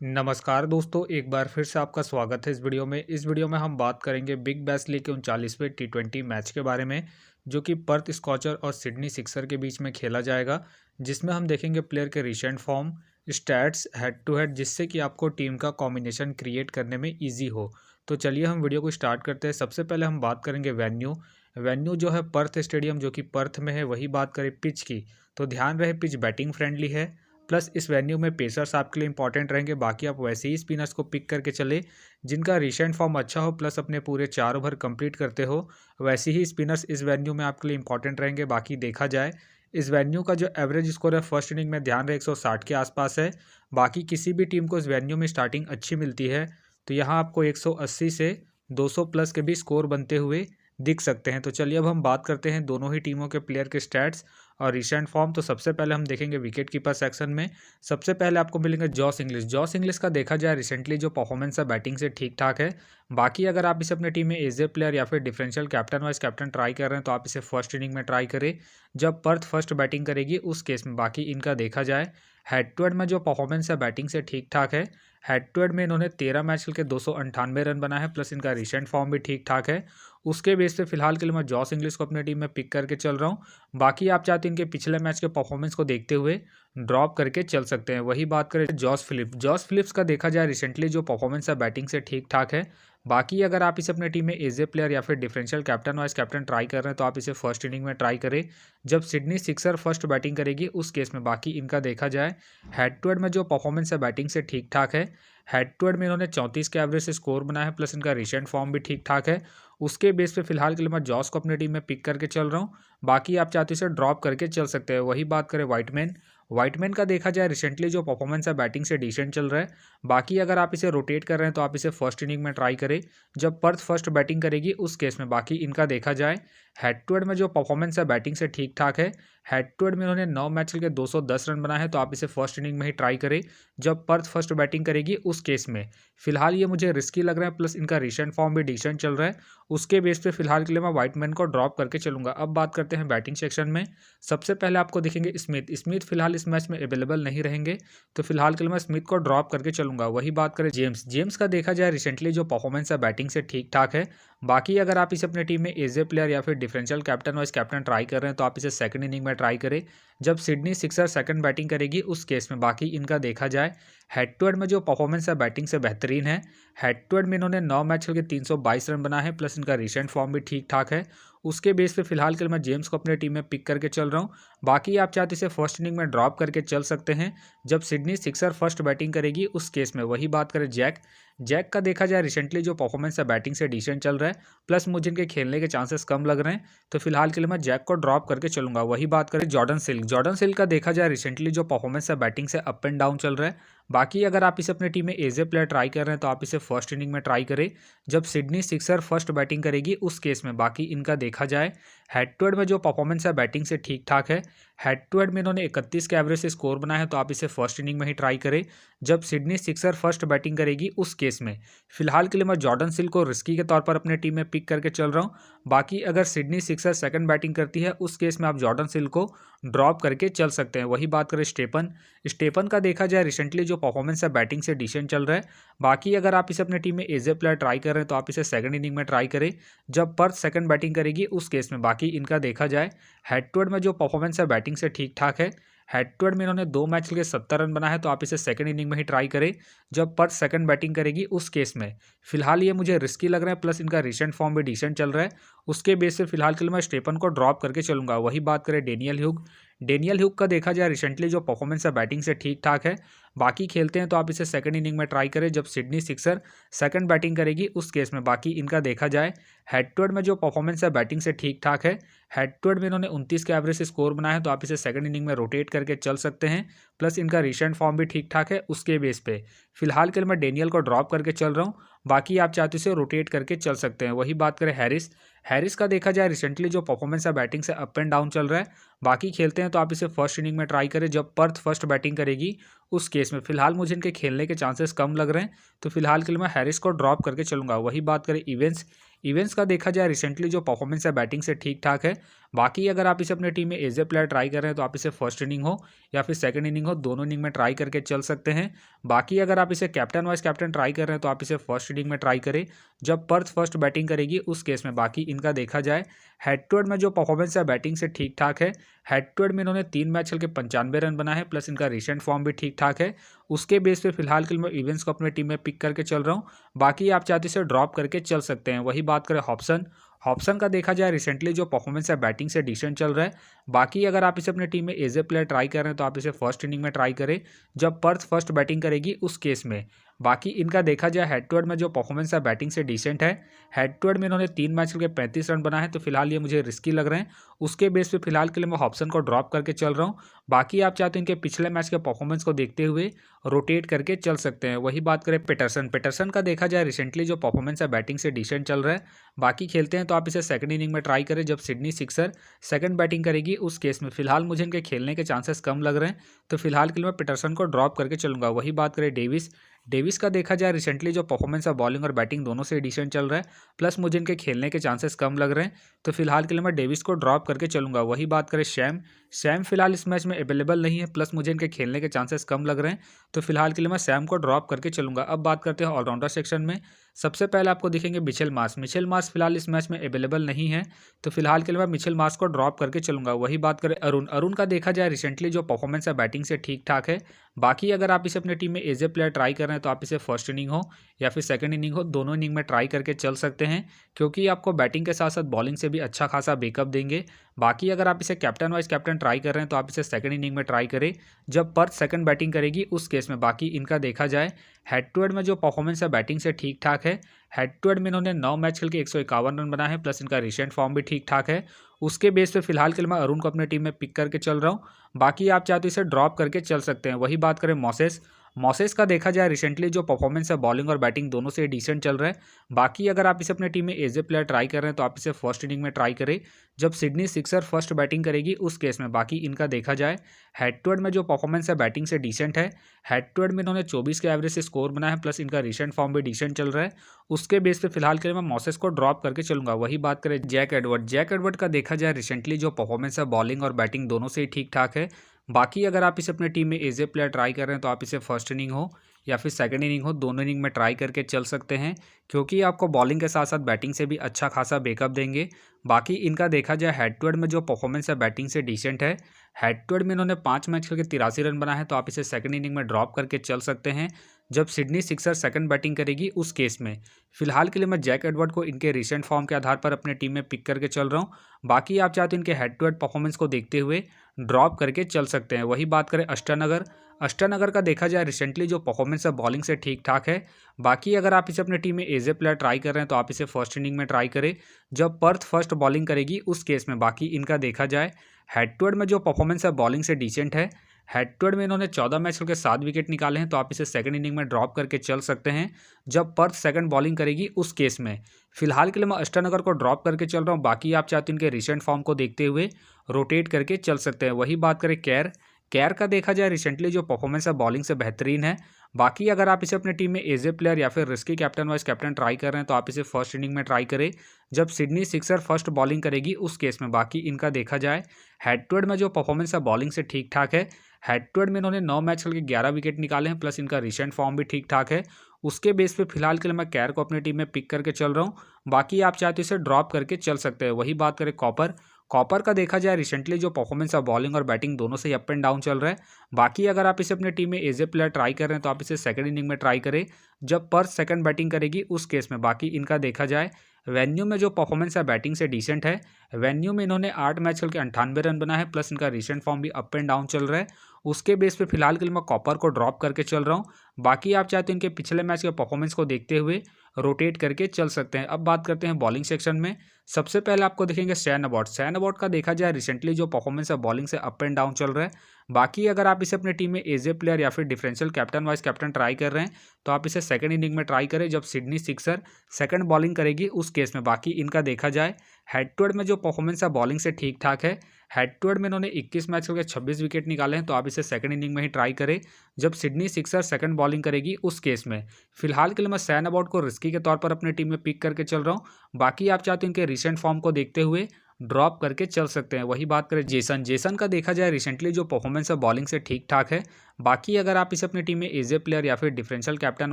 नमस्कार दोस्तों, एक बार फिर से आपका स्वागत है इस वीडियो में। इस वीडियो में हम बात करेंगे बिग बैश लीग के 39वें टी20 मैच के बारे में, जो कि पर्थ स्कॉचर और सिडनी सिक्सर के बीच में खेला जाएगा, जिसमें हम देखेंगे प्लेयर के recent form, stats, head to head, जिससे कि आपको टीम का कॉम्बिनेशन क्रिएट करने में ईजी हो। तो चलिए हम वीडियो को स्टार्ट करते हैं। सबसे पहले हम बात करेंगे वेन्यू। वेन्यू जो है पर्थ स्टेडियम, जो कि पर्थ में है। वही बात करें पिच की, तो ध्यान रहे पिच बैटिंग फ्रेंडली है, प्लस इस वेन्यू में पेसर्स आपके लिए इंपॉर्टेंट रहेंगे। बाकी आप वैसे ही स्पिनर्स को पिक करके चले जिनका रिसेंट फॉर्म अच्छा हो, प्लस अपने पूरे 4 ओवर कंप्लीट करते हो। वैसे ही स्पिनर्स इस वेन्यू में आपके लिए इंपॉर्टेंट रहेंगे। बाकी देखा जाए इस वेन्यू का जो एवरेज स्कोर है फर्स्ट इनिंग में, ध्यान रहे 160 के आसपास है। बाकी किसी भी टीम को इस वेन्यू में स्टार्टिंग अच्छी मिलती है, तो यहाँ आपको 180 से 200 प्लस के भी स्कोर बनते हुए दिख सकते हैं। तो चलिए अब हम बात करते हैं दोनों ही टीमों के प्लेयर के स्टैट्स और रिसेंट फॉर्म। तो सबसे पहले हम देखेंगे विकेट कीपर सेक्शन में। सबसे पहले आपको मिलेंगे जॉस इंग्लिश। जॉस इंग्लिश का देखा जाए रिसेंटली जो परफॉर्मेंस है बैटिंग से ठीक ठाक है। बाकी अगर आप इसे अपने टीम में एज ए प्लेयर या फिर differential captain vice captain try कर रहे हैं, तो आप इसे फर्स्ट इनिंग में ट्राई करें जब पर्थ फर्स्ट बैटिंग करेगी उस केस में। बाकी इनका देखा जाए हेड टू हेड में जो परफॉर्मेंस है बैटिंग से ठीक ठाक है। हेड टू हेड में इन्होंने 13 मैच खेल के 298 रन बना है, प्लस इनका रिसेंट फॉर्म भी ठीक ठाक है। उसके बेस पे फिलहाल के लिए मैं जॉस इंग्लिश को अपने टीम में पिक करके चल रहा हूँ। बाकी आप चाहते हैं इनके पिछले मैच के परफॉर्मेंस को देखते हुए ड्रॉप करके चल सकते हैं। वही बात करें जॉस फिलिप्स। जॉस फिलिप्स का देखा जाए रिसेंटली जो परफॉर्मेंस है बैटिंग से ठीक ठाक है। बाकी अगर आप इसे अपने टीम में एज ए प्लेयर या फिर differential captain vice captain try कर रहे हैं, तो आप इसे फर्स्ट इनिंग में ट्राई करें जब सिडनी सिक्सर फर्स्ट बैटिंग करेगी उस केस में। बाकी इनका देखा जाए हेड टू हेड में जो परफॉर्मेंस है बैटिंग से ठीक ठाक है। हेड टू हेड में इन्होंने 34 के एवरेज से स्कोर बनाया है, प्लस इनका रिसेंट फॉर्म भी ठीक ठाक है। उसके बेस पे फिलहाल के लिए मैं जॉस को अपनी टीम में पिक करके चल रहा हूँ। बाकी आप चाहते इसे ड्रॉप करके चल सकते हैं। वही बात करें वाइटमैन। वाइटमैन का देखा जाए रिसेंटली जो परफॉर्मेंस है बैटिंग से डिसेंट चल रहा है। बाकी अगर आप इसे रोटेट कर रहे हैं, तो आप इसे फर्स्ट इनिंग में ट्राई करें जब पर्थ फर्स्ट बैटिंग करेगी उस केस में। बाकी इनका देखा जाए हेड टू हेड में जो परफॉर्मेंस है बैटिंग से ठीक ठाक है। हेड टू हेड में इन्होंने 9 मैच खेल के 210 रन बनाए हैं, तो आप इसे फर्स्ट इनिंग में ही ट्राई करें जब पर्थ फर्स्ट बैटिंग करेगी उस केस में। फिलहाल ये मुझे रिस्की लग रहा है, प्लस इनका रिसेंट फॉर्म भी डिसेंट चल रहा है। उसके बेस पे फिलहाल के लिए मैं वाइटमैन को ड्रॉप करके चलूंगा। अब बात करते हैं बैटिंग सेक्शन में। सबसे पहले आपको दिखेंगे स्मिथ। स्मिथ फिलहाल इस मैच में अवेलेबल नहीं रहेंगे, तो फिलहाल के लिए मैं स्मिथ को ड्रॉप करके चलूंगा। वही बात करें जेम्स। जेम्स का देखा जाए रिसेंटली जो परफॉर्मेंस है बैटिंग से ठीक ठाक है। बाकी अगर आप इसे अपनी टीम में एज ए प्लेयर या फिर differential captain vice captain try कर रहे हैं, तो आप इसे सेकंड इनिंग में ट्राई करें जब सिडनी सिक्सर सेकंड बैटिंग करेगी उस केस में। बाकी इनका देखा जाए हेड टू हेड में जो परफॉर्मेंस है बैटिंग से बेहतरीन है। हेड टू हेड में इन्होंने 9 मैच खेल के 322 रन बना है, प्लस इनका रिसेंट फॉर्म भी ठीक ठाक है। उसके बेस पे फिलहाल के लिए मैं जेम्स को अपने टीम में पिक करके चल रहा हूँ। बाकी आप चाहते इसे फर्स्ट इनिंग में ड्रॉप करके चल सकते हैं जब सिडनी सिक्सर फर्स्ट बैटिंग करेगी उस केस में। वही बात करें जैक। जैक का देखा जाए रिसेंटली जो परफॉर्मेंस है बैटिंग से डिसेंट चल रहा है, प्लस मुझे इनके खेलने के चांसेस कम लग रहे हैं, तो फिलहाल के लिए मैं जैक को ड्रॉप करके चलूंगा। वही बात करें जॉर्डन सिल्क। जॉर्डन सिल्क का देखा जाए रिसेंटली जो परफॉर्मेंस है बैटिंग से अप एंड डाउन चल रहा है। बाकी अगर आप इसे अपनी टीम में एज ए प्लेयर ट्राई कर रहे हैं, तो आप इसे फर्स्ट इनिंग में ट्राई करें जब सिडनी सिक्सर फर्स्ट बैटिंग करेगी उस केस में। बाकी इनका देखा जाए हेड टू हेड में जो परफॉर्मेंस है बैटिंग से ठीक ठाक है। हेड टू हेड में इन्होंने 31 के एवरेज से स्कोर बनाया है, तो आप इसे फर्स्ट इनिंग में ही ट्राई करें जब सिडनी सिक्सर फर्स्ट बैटिंग करेगी उस केस में। फिलहाल के लिए मैं जॉर्डन सिल को रिस्की के तौर पर अपने टीम में पिक करके चल रहा हूँ। बाकी अगर सिडनी सिक्सर सेकंड बैटिंग करती है उस केस में आप जॉर्डन सिल को ड्रॉप करके चल सकते हैं। वही बात करें स्टेपन। स्टेपन का देखा जाए रिसेंटली जो परफॉर्मेंस है बैटिंग से डिसेंट चल रहा है। बाकी अगर आप इसे अपने टीम में एज ए प्लेयर ट्राई कर रहे हैं, तो आप इसे सेकंड इनिंग में ट्राई करें जब पर्थ सेकंड बैटिंग करेगी उस केस में। बाकी इनका देखा जाए हेड टू हेड में जो परफॉर्मेंस है बैटिंग से ठीक ठाक है। हेड टू हेड में इन्होंने 2 मैच खेल के 70 रन बना है, तो आप इसे सेकंड इनिंग में ही ट्राई करें जब पर्थ सेकंड बैटिंग करेगी उस केस में। फिलहाल ये मुझे रिस्की लग रहा है, प्लस इनका रिसेंट फॉर्म भी डिसेंट चल रहा है। उसके बेस पे फिलहाल के लिए मैं स्टेपन को ड्रॉप करके चलूंगा। वही बात करें डेनियल ह्यूग। डेनियल ह्यूग का देखा जाए रिसेंटली जो परफॉर्मेंस है बैटिंग से ठीक ठाक है। बाकी खेलते हैं तो आप इसे सेकंड इनिंग में ट्राई करें जब सिडनी सिक्सर सेकंड बैटिंग करेगी उस केस में। बाकी इनका देखा जाए हेड टू हेड में जो परफॉर्मेंस है बैटिंग से ठीक ठाक है। हेड टू हेड में इन्होंने 29 के एवरेज से स्कोर बनाया है, तो आप इसे सेकंड इनिंग में रोटेट करके चल सकते हैं, प्लस इनका रिसेंट फॉर्म भी ठीक ठाक है। उसके बेस पे फिलहाल के लिए मैं डेनियल को ड्रॉप करके चल रहा हूँ। बाकी आप चाहते इसे रोटेट करके चल सकते हैं। वही बात करें हैरिस। हैरिस का देखा जाए रिसेंटली जो परफॉर्मेंस है बैटिंग से अप एंड डाउन चल रहा है। बाकी खेलते हैं तो आप इसे फर्स्ट इनिंग में ट्राई करें जब पर्थ फर्स्ट बैटिंग करेगी उस केस में। फिलहाल मुझे इनके खेलने के चांसेस कम लग रहे हैं, तो फिलहाल के लिए मैं हैरिस को ड्रॉप करके चलूंगा। वही बात करें इवेंट्स। इवेंट्स का देखा जाए रिसेंटली जो परफॉर्मेंस है बैटिंग से ठीक ठाक है। बाकी अगर आप इसे अपनी टीम में एज ए प्लेयर ट्राई कर रहे हैं तो आप इसे फर्स्ट इनिंग हो या फिर सेकंड इनिंग हो, दोनों इनिंग में ट्राई करके चल सकते हैं। बाकी अगर आप इसे कैप्टन वाइस कैप्टन ट्राई कर रहे हैं तो आप इसे फर्स्ट इनिंग में ट्राई करें जब पर्थ फर्स्ट बैटिंग करेगी उस केस में। बाकी इनका देखा जाए हेड टू हेड में जो परफॉर्मेंस है बैटिंग से ठीक ठाक है। हेड टू हेड में इन्होंने 3 मैच खेल के 95 रन बनाए हैं, प्लस इनका रिसेंट फॉर्म भी ठीक ठाक है। उसके बेस पे फिलहाल के लिए मैं इवेंट्स को अपनी टीम में पिक करके चल रहा हूँ। बाकी आप चाहते इसे ड्रॉप करके चल सकते हैं। वही बात करें हॉब्सन, हॉब्सन का देखा जाए रिसेंटली जो परफॉर्मेंस है बैटिंग से डिसेंट चल रहा है। बाकी अगर आप इसे अपनी टीम में एज ए प्लेयर ट्राई कर रहे हैं तो आप इसे फर्स्ट इनिंग में ट्राई करें जब पर्थ फर्स्ट बैटिंग करेगी उस केस में। बाकी इनका देखा जाए हेड टू हेड में जो परफॉर्मेंस है बैटिंग से डिसेंट है। हेड टू हेड में इन्होंने 3 मैच के 35 रन बनाए हैं, तो फिलहाल ये मुझे रिस्की लग रहे हैं। उसके बेस पे फिलहाल के लिए मैं हॉब्सन को ड्रॉप करके चल रहा हूँ। बाकी आप चाहते हैं इनके पिछले मैच के परफॉर्मेंस को देखते हुए रोटेट करके चल सकते हैं। वही बात करें पेटरसन, पेटरसन का देखा जाए रिसेंटली जो परफॉर्मेंस है बैटिंग से डिसेंट चल रहा है। बाकी खेलते हैं तो आप इसे सेकंड इनिंग में ट्राई करें जब सिडनी सिक्सर सेकंड बैटिंग करेगी उस केस में। फिलहाल मुझे इनके खेलने के चांसेस कम लग रहे हैं, तो फिलहाल के लिए मैं पेटरसन को ड्रॉप करके चलूंगा। वही बात करें डेविस, डेविस का देखा जाए रिसेंटली जो परफॉर्मेंस है बॉलिंग और बैटिंग दोनों से डिसेंट चल रहा है, प्लस मुझे इनके खेलने के चांसेस कम लग रहे हैं, तो फिलहाल के लिए मैं डेविस को ड्रॉप करके चलूंगा। वही बात करें शैम, शैम फिलहाल इस मैच में अवेलेबल नहीं है, प्लस मुझे इनके खेलने के चांसेस कम लग रहे हैं, तो फिलहाल के लिए मैं शैम को ड्रॉप करके चलूंगा। अब बात करते हैं ऑलराउंडर सेक्शन में। सबसे पहले आपको दिखेंगे मिचेल मार्श, मिचेल मार्श फिलहाल इस मैच में अवेलेबल नहीं है, तो फिलहाल के लिए मैं मिचेल मार्श को ड्रॉप करके चलूंगा। वही बात करें अरुण, अरुण का देखा जाए रिसेंटली जो परफॉर्मेंस है बैटिंग से ठीक ठाक है। बाकी अगर आप इसे अपनी टीम में एज ए प्लेयर ट्राई कर रहे हैं तो आप इसे फर्स्ट इनिंग हो या फिर सेकंड इनिंग हो, दोनों इनिंग में ट्राई करके चल सकते हैं, क्योंकि आपको बैटिंग के साथ साथ बॉलिंग से भी अच्छा खासा बैकअप देंगे। बाकी अगर आप इसे कैप्टन वाइस कैप्टन ट्राई कर रहे हैं तो आप इसे सेकंड इनिंग में ट्राई करें जब पर्थ सेकंड बैटिंग करेगी उस केस में। बाकी इनका देखा जाए हेड टू हेड में जो परफॉर्मेंस है बैटिंग से ठीक ठाक है। हेड टू हेड में इन्होंने 9 मैच खेल के 151 रन बनाए हैं, प्लस इनका रिसेंट फॉर्म भी ठीक ठाक है। उसके बेस पे फिलहाल के लिए मैं अरुण को अपनी टीम में पिक करके चल रहा हूँ। बाकी आप चाहते इसे ड्रॉप करके चल सकते हैं। वही बात करें मॉसेस, मॉसेस का देखा जाए रिसेंटली जो परफॉर्मेंस है बॉलिंग और बैटिंग दोनों से डिसेंट चल रहा है। बाकी अगर आप इसे अपनी टीम में एज ए प्लेयर ट्राई कर रहे हैं तो आप इसे फर्स्ट इनिंग में ट्राई करें जब सिडनी सिक्सर फर्स्ट बैटिंग करेगी उस केस में। बाकी इनका देखा जाए हेड टू हेड में जो परफॉर्मेंस है बैटिंग से डिसेंट है। हेड टू हेड में इन्होंने 24 के एवरेज से स्कोर बनाया है, प्लस इनका रिसेंट फॉर्म भी डिसेंट चल रहा है। उसके बेस पे फिलहाल के लिए मैं मॉसेस को ड्रॉप करके चलूंगा। वही बात करें जैक एडवर्ड, जैक एडवर्ड का देखा जाए रिसेंटली जो परफॉर्मेंस है बॉलिंग और बैटिंग दोनों से ही ठीक ठाक है। बाकी अगर आप इसे अपनी टीम में एज ए प्लेयर ट्राई कर रहे हैं तो आप इसे फर्स्ट इनिंग हो या फिर सेकंड इनिंग हो, दोनों इनिंग में ट्राई करके चल सकते हैं, क्योंकि आपको बॉलिंग के साथ साथ बैटिंग से भी अच्छा खासा बैकअप देंगे। बाकी इनका देखा जाए हेड टू हेड में जो परफॉर्मेंस है बैटिंग से डिसेंट है। हेड टू हेड में इन्होंने 5 मैच खेल के 83 रन बनाए हैं, तो आप इसे सेकंड इनिंग में ड्रॉप करके चल सकते हैं जब सिडनी सिक्सर सेकंड बैटिंग करेगी उस केस में। फिलहाल के लिए मैं जैक एडवर्ड को इनके रिसेंट फॉर्म के आधार पर अपने टीम में पिक करके चल रहा हूँ। बाकी आप चाहते हैं इनके हेड टू हेड परफॉर्मेंस को देखते हुए ड्रॉप करके चल सकते हैं। वही बात करें अष्टानगर, अष्टानगर का देखा जाए रिसेंटली जो परफॉर्मेंस है बॉलिंग से ठीक ठाक है। बाकी अगर आप इसे अपने टीम में एज ए प्लेयर ट्राई कर रहे हैं तो आप इसे फर्स्ट इनिंग में ट्राई करें जब पर्थ फर्स्ट बॉलिंग करेगी उस केस में। बाकी इनका देखा जाए हेड टू हेड में जो परफॉर्मेंस है बॉलिंग से डिसेंट है। हेड टू हेड में इन्होंने 14 मैच खेल के 7 विकेट निकाले हैं, तो आप इसे सेकंड इनिंग में ड्रॉप करके चल सकते हैं जब पर्थ सेकंड बॉलिंग करेगी उस केस में। फिलहाल के लिए मैं अष्टानगर को ड्रॉप करके चल रहा हूँ। बाकी आप चाहते हैं इनके रिसेंट फॉर्म को देखते हुए रोटेट करके चल सकते हैं। वही बात करें कैर, कैर का देखा जाए रिसेंटली जो परफॉर्मेंस है बॉलिंग से बेहतरीन है। बाकी अगर आप इसे अपनी टीम में एज ए प्लेयर या फिर risky captain vice captain try कर रहे हैं तो आप इसे फर्स्ट इनिंग में ट्राई करें जब सिडनी सिक्सर फर्स्ट बॉलिंग करेगी उस केस में। बाकी इनका देखा जाए हेड टू हेड में जो परफॉर्मेंस है बॉलिंग से ठीक ठाक है। हेड टू हेड में इन्होंने 9 मैच खेल के 11 विकेट निकाले हैं, प्लस इनका रिसेंट फॉर्म भी ठीक ठाक है। उसके बेस पे फिलहाल के लिए मैं कैर को अपनी टीम में पिक करके चल रहा हूँ। बाकी आप चाहते इसे ड्रॉप करके चल सकते हैं। वही बात करें कॉपर, कॉपर का देखा जाए रिसेंटली जो परफॉर्मेंस है बॉलिंग और बैटिंग दोनों से अप एंड डाउन चल रहा है। बाकी अगर आप इसे अपनी टीम में एज ए प्लेयर ट्राई कर रहे हैं तो आप इसे सेकंड इनिंग में ट्राई करें जब पर्थ सेकंड बैटिंग करेगी उस केस में। बाकी इनका देखा जाए वेन्यू में जो परफॉर्मेंस है बैटिंग से डिसेंट है। वेन्यू में इन्होंने 8 मैच खेल के 98 रन बनाए हैं, प्लस इनका रिसेंट फॉर्म भी अप एंड डाउन चल रहा है। उसके बेस पे फिलहाल के लिए मैं कॉपर को ड्रॉप करके चल रहा हूँ। बाकी आप चाहते हैं इनके पिछले मैच के परफॉर्मेंस को देखते हुए रोटेट करके चल सकते हैं। अब बात करते हैं बॉलिंग सेक्शन में। सबसे पहले आपको देखेंगे शैन अबॉट, शैन अबॉट का देखा जाए रिसेंटली जो परफॉर्मेंस है बॉलिंग से अप एंड डाउन चल रहा है। बाकी अगर आप इसे अपनी टीम में एज ए प्लेयर या फिर differential captain vice captain try कर रहे हैं तो आप इसे सेकंड इनिंग में ट्राई करें जब सिडनी सिक्सर सेकंड बॉलिंग करेगी उस केस में। बाकी इनका देखा जाए हेड टू हेड में जो परफॉर्मेंस है बॉलिंग से ठीक ठाक है। हेड टू हेड में इन्होंने 21 मैच खेल के 26 विकेट निकाले हैं, तो आप इसे सेकंड इनिंग में ही ट्राई करें जब सिडनी सिक्सर सेकंड बॉलिंग करेगी उस केस में। फिलहाल के लिए मैं शैन अबॉट को रिस्की के तौर पर अपनी टीम में पिक करके चल रहा हूँ। बाकी आप चाहते हैं इनके रिसेंट फॉर्म को देखते हुए ड्रॉप करके चल सकते हैं। वही बात करें जेसन का देखा जाए रिसेंटली जो परफॉर्मेंस है बॉलिंग से ठीक ठाक है। बाकी अगर आप इसे अपनी टीम में एज ए प्लेयर या फिर differential captain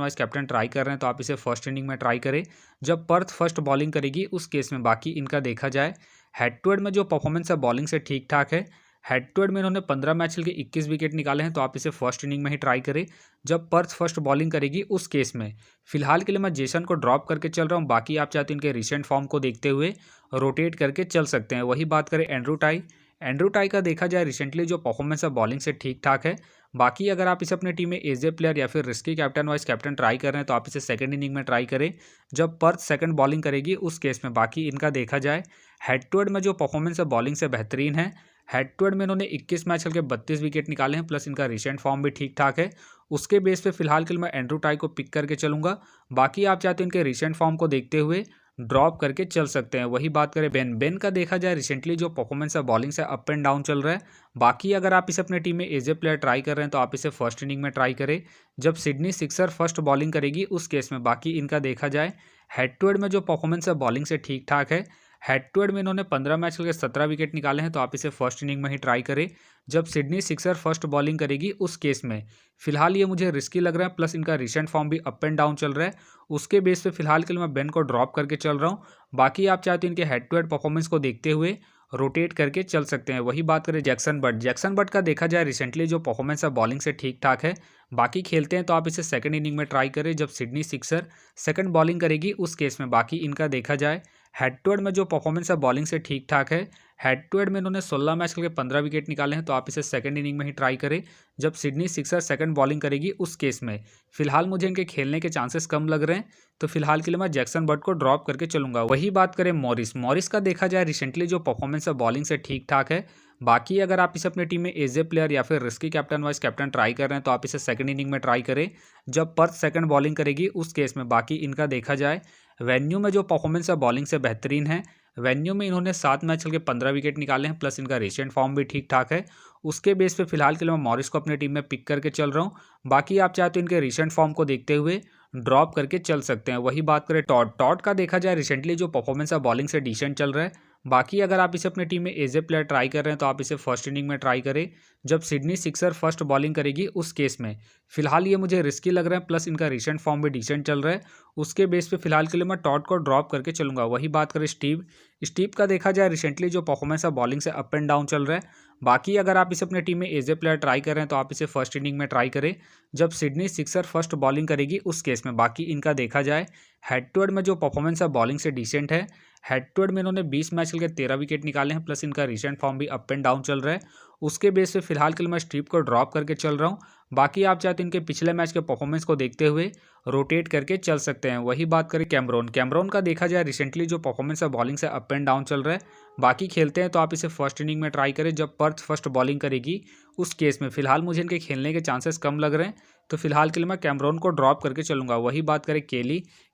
vice captain try कर रहे हैं तो आप इसे फर्स्ट इनिंग में ट्राई करें जब पर्थ फर्स्ट बॉलिंग करेगी उस केस में। बाकी इनका देखा जाए हेड टू हेड में जो परफॉर्मेंस है बॉलिंग से ठीक ठाक है। हेड टू हेड में इन्होंने 15 मैच खेल के 21 विकेट निकाले हैं, तो आप इसे फर्स्ट इनिंग में ही ट्राई करें जब पर्थ फर्स्ट बॉलिंग करेगी उस केस में। फिलहाल के लिए मैं जेसन को ड्रॉप करके चल रहा हूं। बाकी आप चाहते हैं इनके रिसेंट फॉर्म को देखते हुए रोटेट करके चल सकते हैं। वही बात करें एंड्रू टाई का देखा जाए रिसेंटली जो परफॉर्मेंस है बॉलिंग से ठीक ठाक है। बाकी अगर आप इसे अपनी टीम में एज ए प्लेयर या फिर risky captain vice captain try कर रहे हैं तो आप इसे सेकंड इनिंग में ट्राई करें जब पर्थ सेकंड बॉलिंग करेगी उस केस में। बाकी इनका देखा जाए हेड टू हेड में जो परफॉर्मेंस है बॉलिंग से बेहतरीन है। हेड टू हेड में इन्होंने 21 मैच खेल के 32 विकेट निकाले हैं, प्लस इनका रिसेंट फॉर्म भी ठीक ठाक है। उसके बेस पे फिलहाल के लिए मैं एंड्रू टाई को पिक करके चलूंगा। बाकी आप चाहते हैं इनके रिसेंट फॉर्म को देखते हुए ड्रॉप करके चल सकते हैं। वही बात करें बेन का देखा जाए रिसेंटली जो परफॉर्मेंस है बॉलिंग से अप एंड डाउन चल रहा है। बाकी अगर आप इसे अपने टीम में एज ए प्लेयर ट्राई कर रहे हैं तो आप इसे फर्स्ट इनिंग में ट्राई करें जब सिडनी सिक्सर फर्स्ट बॉलिंग करेगी उस केस में। बाकी इनका देखा जाए हेड टू हेड में जो परफॉर्मेंस है बॉलिंग से ठीक ठाक है। हेड टू हेड में इन्होंने 15 मैच खेल के 17 विकेट निकाले हैं, तो आप इसे फर्स्ट इनिंग में ही ट्राई करें जब सिडनी सिक्सर फर्स्ट बॉलिंग करेगी उस केस में। फिलहाल ये मुझे रिस्की लग रहा है, प्लस इनका रिसेंट फॉर्म भी अप एंड डाउन चल रहा है। उसके बेस पे फिलहाल के लिए मैं बेन को ड्रॉप करके चल रहा हूँ। बाकी आप चाहते हैं इनके हेड टू हेड परफॉर्मेंस को देखते हुए रोटेट करके चल सकते हैं। वही बात करें जैक्सन बट का देखा जाए रिसेंटली जो परफॉर्मेंस है बॉलिंग से ठीक ठाक है। बाकी खेलते हैं तो आप इसे सेकंड इनिंग में ट्राई करें जब सिडनी सिक्सर सेकंड बॉलिंग करेगी उस केस में। बाकी इनका देखा जाए हेड टू हेड में जो परफॉर्मेंस है बॉलिंग से ठीक ठाक है। हेड टू हेड में इन्होंने 16 मैच खेल के 15 विकेट निकाले हैं, तो आप इसे सेकंड इनिंग में ही ट्राई करें जब सिडनी सिक्सर सेकंड बॉलिंग करेगी उस केस में। फिलहाल मुझे इनके खेलने के चांसेस कम लग रहे हैं, तो फिलहाल के लिए मैं जैक्सन बर्ड को ड्रॉप करके चलूंगा। वही बात करें मॉरिस का देखा जाए रिसेंटली जो परफॉर्मेंस है बॉलिंग से ठीक ठाक है। बाकी अगर आप इसे अपनी टीम में एज ए प्लेयर या फिर risky captain vice captain try कर रहे हैं तो आप इसे सेकंड इनिंग में ट्राई करें जब पर्थ सेकंड बॉलिंग करेगी उस केस में। बाकी इनका देखा जाए वेन्यू में जो परफॉर्मेंस है बॉलिंग से बेहतरीन है। वेन्यू में इन्होंने 7 मैच खेल के 15 विकेट निकाले हैं, प्लस इनका रिसेंट फॉर्म भी ठीक ठाक है। उसके बेस पे फिलहाल के लिए मैं मॉरिस को अपनी टीम में पिक करके चल रहा हूँ। बाकी आप चाहे तो इनके रिसेंट फॉर्म को देखते हुए ड्रॉप करके चल सकते हैं। वही बात करें टॉट का देखा जाए रिसेंटली जो परफॉर्मेंस है बॉलिंग से डिसेंट चल रहा है। बाकी अगर आप इसे अपनी टीम में एज ए प्लेयर ट्राई कर रहे हैं तो आप इसे फर्स्ट इनिंग में ट्राई करें जब सिडनी सिक्सर फर्स्ट बॉलिंग करेगी उस केस में। फिलहाल ये मुझे रिस्की लग रहा है, प्लस इनका रिसेंट फॉर्म भी डिसेंट चल रहा है। उसके बेस पे फिलहाल के लिए मैं टॉट को ड्रॉप करके चलूंगा। वही बात करें स्टीव का देखा जाए रिसेंटली जो परफॉर्मेंस है बॉलिंग से अप एंड डाउन चल रहा है। बाकी अगर आप इसे अपनी टीम में एज ए प्लेयर ट्राई कर रहे हैं तो आप इसे फर्स्ट इनिंग में ट्राई करें जब सिडनी सिक्सर फर्स्ट बॉलिंग करेगी उस केस में। बाकी इनका देखा जाए हेड टू हेड में जो परफॉर्मेंस है बॉलिंग से डिसेंट है। हेड टू हेड में इन्होंने 20 मैच खेल के 13 विकेट निकाले हैं, प्लस इनका रिसेंट फॉर्म भी अप एंड डाउन चल रहा है। उसके बेस पे फिलहाल के लिए मैं स्टीव को ड्रॉप करके चल रहा हूँ। बाकी आप चाहते हैं इनके पिछले मैच के परफॉर्मेंस को देखते हुए रोटेट करके चल सकते हैं। वही बात करें कैमरोन का देखा जाए रिसेंटली जो परफॉर्मेंस है बॉलिंग से अप एंड डाउन चल रहा है। बाकी खेलते हैं तो आप इसे फर्स्ट इनिंग में ट्राई करें जब पर्थ फर्स्ट बॉलिंग करेगी उस केस में। फिलहाल मुझे इनके खेलने के चांसेस कम लग रहे हैं, तो फिलहाल के लिए मैं कैमरोन को ड्रॉप करके चलूंगा। वही बात करें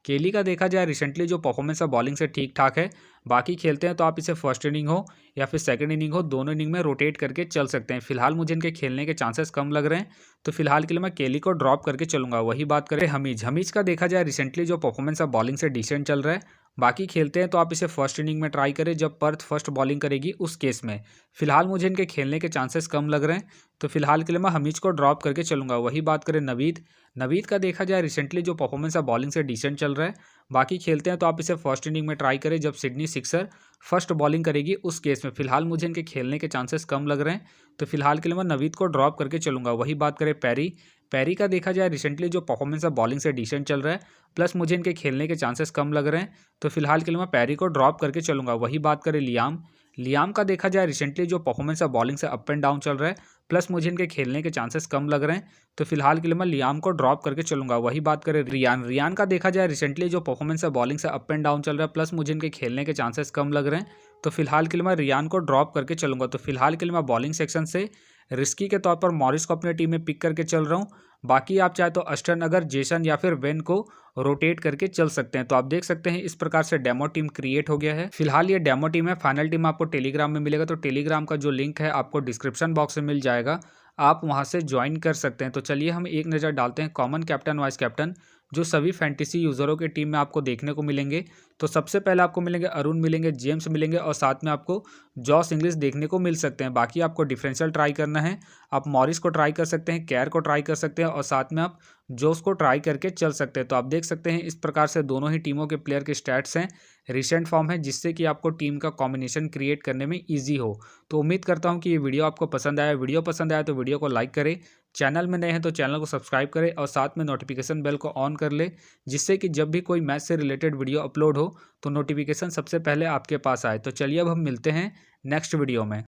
केली का देखा जाए रिसेंटली जो परफॉर्मेंस है बॉलिंग से ठीक ठाक है। बाकी खेलते हैं तो आप इसे फर्स्ट इनिंग हो या फिर सेकंड इनिंग हो, दोनों इनिंग में रोटेट करके चल सकते हैं। फिलहाल मुझे इनके खेलने के चांसेस कम लग रहे हैं, तो फिलहाल के लिए मैं केली को ड्रॉप करके चलूंगा। वही बात करें हमीज का देखा जाए रिसेंटली जो परफॉर्मेंस है बॉलिंग से डिसेंट चल रहा है। बाकी खेलते हैं तो आप इसे फर्स्ट इनिंग में ट्राई करें जब पर्थ फर्स्ट बॉलिंग करेगी उस केस में। फिलहाल मुझे इनके खेलने के चांसेस कम लग रहे हैं, तो फिलहाल के लिए मैं हमीज को ड्रॉप करके चलूंगा। वही बात करें नवीद का देखा जाए रिसेंटली जो परफॉर्मेंस है बॉलिंग से डिसेंट चल रहा है। बाकी खेलते हैं तो आप इसे फर्स्ट इनिंग में ट्राई करें जब सिडनी सिक्सर फर्स्ट बॉलिंग करेगी उस केस में। फिलहाल मुझे इनके खेलने के चांसेस कम लग रहे हैं, तो फिलहाल के लिए मैं नवीद को ड्रॉप करके चलूंगा। वही बात करें पैरी का देखा जाए रिसेंटली जो परफॉर्मेंस है बॉलिंग से डिसेंट चल रहा है, प्लस मुझे इनके खेलने के चांसेस कम लग रहे हैं, तो फिलहाल के लिए मैं पैरी को ड्रॉप करके चलूंगा। वही बात करें लियाम का देखा जाए रिसेंटली जो परफॉर्मेंस है बॉलिंग से अप एंड डाउन चल रहा है, प्लस मुझे इनके खेलने के चांसेस कम लग रहे हैं, तो फिलहाल के लिए मैं लियाम को ड्रॉप करके चलूंगा। वही बात करें रियान का देखा जाए रिसेंटली जो परफॉर्मेंस है बॉलिंग से अप एंड डाउन चल रहा है, प्लस मुझे इनके खेलने के चांसेस कम लग रहे हैं, तो फिलहाल के लिए मैं रियान को ड्रॉप करके चलूंगा। तो फिलहाल के लिए मैं बॉलिंग सेक्शन से रिस्की के तौर पर मॉरिस को अपनी टीम में पिक करके चल रहा हूँ। बाकी आप चाहे तो अस्टन अगर जेसन या फिर वेन को रोटेट करके चल सकते हैं। तो आप देख सकते हैं इस प्रकार से डेमो टीम क्रिएट हो गया है। फिलहाल ये डेमो टीम है, फाइनल टीम आपको टेलीग्राम में मिलेगा, तो टेलीग्राम का जो लिंक है आपको डिस्क्रिप्शन बॉक्स में मिल जाएगा, आप वहां से ज्वाइन कर सकते हैं। तो चलिए हम एक नज़र डालते हैं कॉमन कैप्टन वाइस कैप्टन जो सभी फैंटेसी यूज़रों के टीम में आपको देखने को मिलेंगे। तो सबसे पहले आपको मिलेंगे अरुण मिलेंगे, जेम्स मिलेंगे और साथ में आपको जॉस इंग्लिश देखने को मिल सकते हैं। बाकी आपको डिफरेंशियल ट्राई करना है, आप मॉरिस को ट्राई कर सकते हैं, केयर को ट्राई कर सकते हैं और साथ में आप जोस को ट्राई करके चल सकते हैं। तो आप देख सकते हैं इस प्रकार से दोनों ही टीमों के प्लेयर के स्टैट्स हैं, रिसेंट फॉर्म है, जिससे कि आपको टीम का कॉम्बिनेशन क्रिएट करने में ईजी हो। तो उम्मीद करता हूँ कि ये वीडियो आपको पसंद आया। वीडियो पसंद आया तो वीडियो को लाइक करें, चैनल में नए हैं तो चैनल को सब्सक्राइब करें और साथ में नोटिफिकेशन बेल को ऑन कर ले, जिससे कि जब भी कोई मैच से रिलेटेड वीडियो अपलोड हो तो नोटिफिकेशन सबसे पहले आपके पास आए। तो चलिए अब हम मिलते हैं नेक्स्ट वीडियो में।